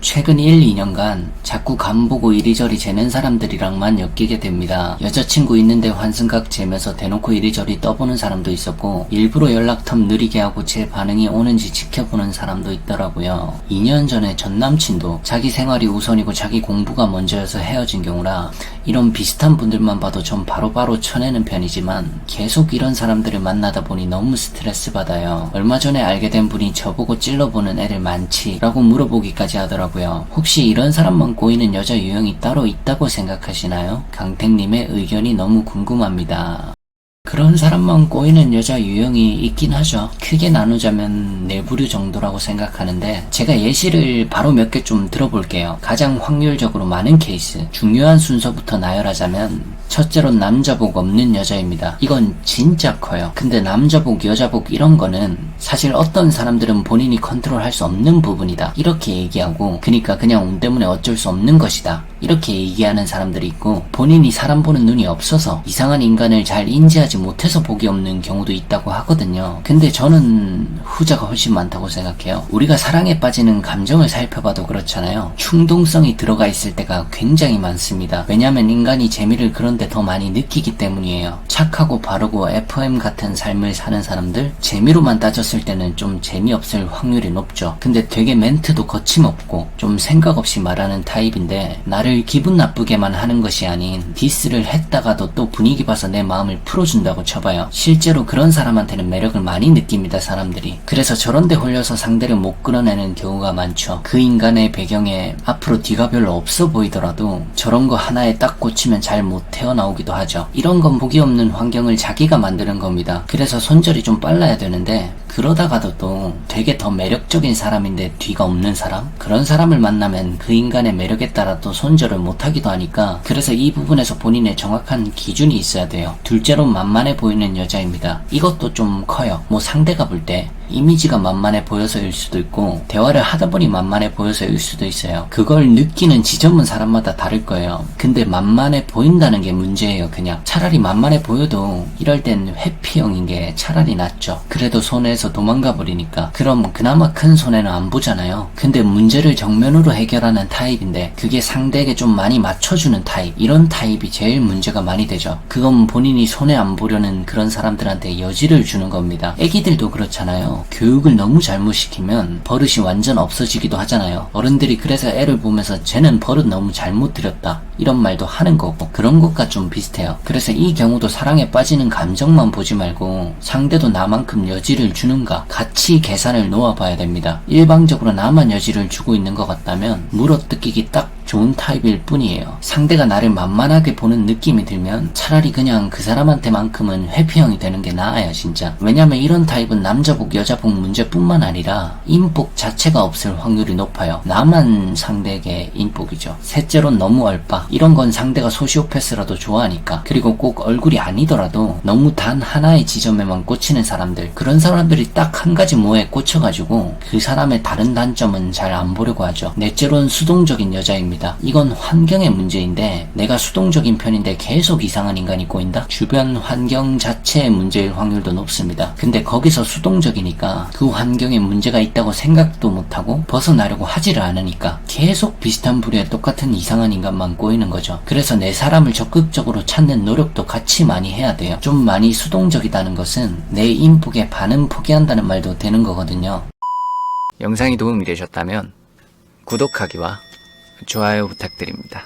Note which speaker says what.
Speaker 1: 최근 1, 2년간 자꾸 간보고 이리저리 재는 사람들이랑만 엮이게 됩니다. 여자친구 있는데 환승각 재면서 대놓고 이리저리 떠보는 사람도 있었고, 일부러 연락텀 느리게 하고 제 반응이 오는지 지켜보는 사람도 있더라고요. 2년 전에 전 남친도 자기 생활이 우선이고 자기 공부가 먼저여서 헤어진 경우라, 이런 비슷한 분들만 봐도 전 바로바로 쳐내는 편이지만 계속 이런 사람들을 만나다 보니 너무 스트레스 받아요. 얼마 전에 알게 된 분이 저보고 찔러보는 애들 많지? 라고 물어보기까지 하더라고요. 혹시 이런 사람만 꼬이는 여자 유형이 따로 있다고 생각하시나요? 강택님의 의견이 너무 궁금합니다. 그런 사람만 꼬이는 여자 유형이 있긴 하죠. 크게 나누자면 네 부류 정도라고 생각하는데, 제가 예시를 바로 몇 개 좀 들어볼게요. 가장 확률적으로 많은 케이스, 중요한 순서부터 나열하자면 첫째로 남자복 없는 여자입니다. 이건 진짜 커요. 근데 남자복, 여자복 이런 거는 사실 어떤 사람들은 본인이 컨트롤할 수 없는 부분이다, 이렇게 얘기하고, 그니까 그냥 운 때문에 어쩔 수 없는 것이다, 이렇게 얘기하는 사람들이 있고, 본인이 사람 보는 눈이 없어서 이상한 인간을 잘 인지하지 못해서 복이 없는 경우도 있다고 하거든요. 근데 저는 후자가 훨씬 많다고 생각해요. 우리가 사랑에 빠지는 감정을 살펴봐도 그렇잖아요. 충동성이 들어가 있을 때가 굉장히 많습니다. 왜냐하면 인간이 재미를 그런데 더 많이 느끼기 때문이에요. 착하고 바르고 FM 같은 삶을 사는 사람들, 재미로만 따졌을 때는 좀 재미없을 확률이 높죠. 근데 되게 멘트도 거침없고 좀 생각 없이 말하는 타입인데, 나를 기분 나쁘게만 하는 것이 아닌 디스를 했다가도 또 분위기 봐서 내 마음을 풀어준다고 쳐봐요. 실제로 그런 사람한테는 매력을 많이 느낍니다, 사람들이. 그래서 저런데 홀려서 상대를 못 끌어내는 경우가 많죠. 그 인간의 배경에 앞으로 뒤가 별로 없어 보이더라도 저런 거 하나에 딱 꽂히면 잘 못 태어나오기도 하죠. 이런 건 복이 없는 환경을 자기가 만드는 겁니다. 그래서 손절이 좀 빨라야 되는데, 그러다가도 또 되게 더 매력적인 사람인데 뒤가 없는 사람? 그런 사람을 만나면 그 인간의 매력에 따라 또 손절을 못하기도 하니까, 그래서 이 부분에서 본인의 정확한 기준이 있어야 돼요. 둘째로 만만해 보이는 여자입니다. 이것도 좀 커요. 뭐 상대가 볼 때 이미지가 만만해 보여서일 수도 있고, 대화를 하다 보니 만만해 보여서일 수도 있어요. 그걸 느끼는 지점은 사람마다 다를 거예요. 근데 만만해 보인다는 게 문제예요. 그냥 차라리 만만해 보여도 이럴 땐 회피형인 게 차라리 낫죠. 그래도 손해에서 도망가 버리니까. 그럼 그나마 큰 손해는 안 보잖아요. 근데 문제를 정면으로 해결하는 타입인데 그게 상대에게 좀 많이 맞춰주는 타입, 이런 타입이 제일 문제가 많이 되죠. 그건 본인이 손해 안 보려는 그런 사람들한테 여지를 주는 겁니다. 애기들도 그렇잖아요. 교육을 너무 잘못 시키면 버릇이 완전 없어지기도 하잖아요. 어른들이 그래서 애를 보면서 쟤는 버릇 너무 잘못 들였다, 이런 말도 하는 거고, 그런 것과 좀 비슷해요. 그래서 이 경우도 사랑에 빠지는 감정만 보지 말고 상대도 나만큼 여지를 주는가 같이 계산을 놓아봐야 됩니다. 일방적으로 나만 여지를 주고 있는 것 같다면 물어뜯기기 딱 좋은 타입일 뿐이에요. 상대가 나를 만만하게 보는 느낌이 들면 차라리 그냥 그 사람한테만큼은 회피형이 되는 게 나아요, 진짜. 왜냐면 이런 타입은 남자복 여자복 문제뿐만 아니라 인복 자체가 없을 확률이 높아요. 나만 상대에게 인복이죠. 셋째로는 너무 얼빠. 이런 건 상대가 소시오패스라도 좋아하니까. 그리고 꼭 얼굴이 아니더라도 너무 단 하나의 지점에만 꽂히는 사람들, 그런 사람들이 딱 한 가지 뭐에 꽂혀가지고 그 사람의 다른 단점은 잘 안 보려고 하죠. 넷째로는 수동적인 여자입니다. 이건 환경의 문제인데, 내가 수동적인 편인데 계속 이상한 인간이 꼬인다? 주변 환경 자체의 문제일 확률도 높습니다. 근데 거기서 수동적이니까 그 환경에 문제가 있다고 생각도 못하고 벗어나려고 하지를 않으니까 계속 비슷한 부류의 똑같은 이상한 인간만 꼬이는 거죠. 그래서 내 사람을 적극적으로 찾는 노력도 같이 많이 해야 돼요. 좀 많이 수동적이다는 것은 내 인복에 반은 포기한다는 말도 되는 거거든요. 영상이 도움이 되셨다면 구독하기와 좋아요 부탁드립니다.